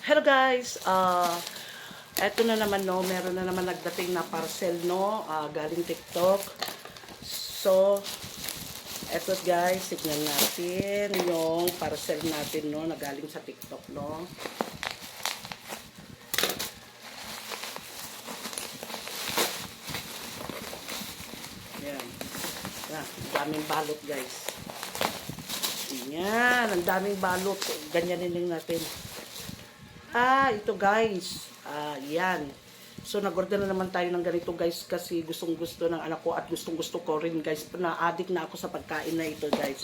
Hello guys, eto na naman no, meron na naman nagdating na parcel no, galing TikTok. So, eto guys, tignan natin yung parcel natin no, na galing sa TikTok no. Yan. Yan, daming balot guys. Yan, ang daming balot. Ganyanin natin. Ito guys. Yan. So, nag-order na naman tayo ng ganito guys kasi gustong-gusto ng anak ko at gustong-gusto ko rin guys. Na-addict na ako sa pagkain na ito guys.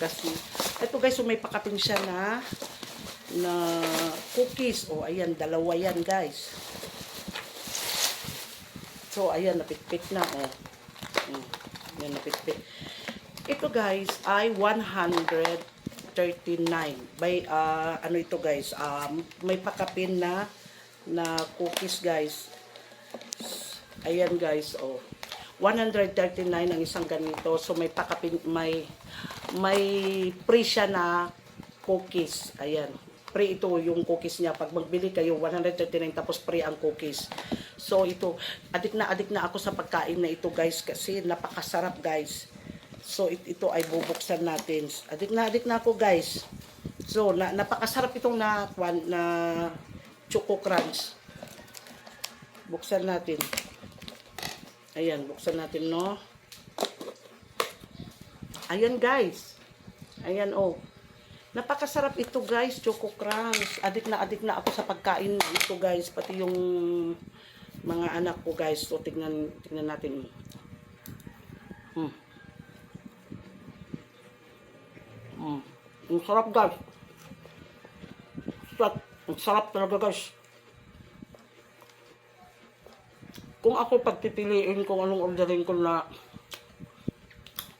Kasi, ito guys, so may pakapin siya na cookies. O, ayan, dalawa yan guys. So, ayan, napitpit na. O. Yan, napitpit. Ito guys ay 139 by ano ito guys, may pakapin na cookies guys. Ayan guys, 139 ang isang ganito. So may pakapin, may free siya na cookies. Ayan, free ito yung cookies niya. Pag magbili kayo 139 tapos free ang cookies. So ito, adik na ako sa pagkain na ito guys kasi napakasarap guys. So, ito ay bubuksan natin. Adik na ako, guys. So, napakasarap itong na Choco Crunch. Buksan natin. Ayan, buksan natin, no? Ayan, guys. Ayan, napakasarap ito, guys, Choco Crunch. Adik na ako sa pagkain ito, guys. Pati yung mga anak ko, guys. So, tingnan natin. Ang sarap guys. Ang sarap talaga guys. Kung ako pagpipiliin kung anong orderin ko na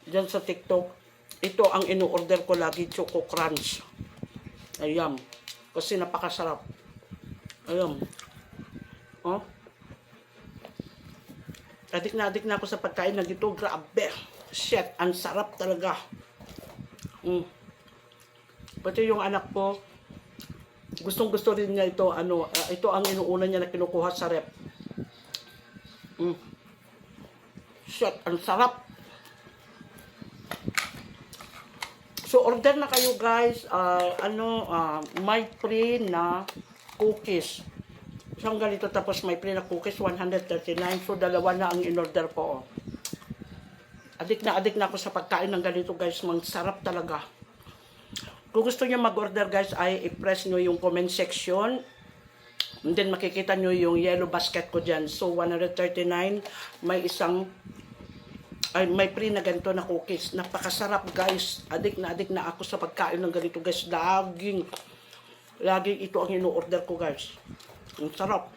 dyan sa TikTok, ito ang inu-order ko lagi, Choco Crunch. Ayan. Kasi napakasarap. Ayan. Adik na ako sa pagkain na dito. Grabe. Shit, ang sarap talaga. Pati yung anak ko, gustong-gusto rin niya ito. Ito ang inuuna niya na kinukuha sa rep. Shit, ang sarap. So, order na kayo guys. May free na cookies. Isang ganito tapos may free na cookies, 139. So, dalawa na ang in-order ko. Adik na ako sa pagkain ng ganito guys. Mang sarap talaga. Kung gusto niyo mag-order guys ay i-press nyo yung comment section. And then makikita nyo yung yellow basket ko dyan. So 139 may may free na ganito na cookies. Napakasarap guys. Adik na ako sa pagkain ng ganito guys. Laging ito ang ino-order ko guys. Ang sarap.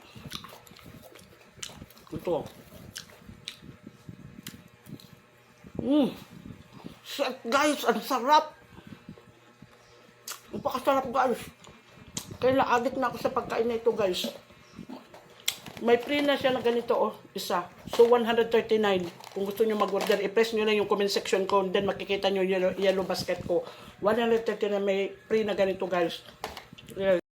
Ito. Guys, ang sarap. Napakasarap guys. Kaya na-addict na ako sa pagkain na ito guys. May free na siya na ganito isa. So 139. Kung gusto niyo mag-order, i-press niyo na yung comment section ko. Then makikita niyo yung yellow basket ko. 139 may free na ganito guys.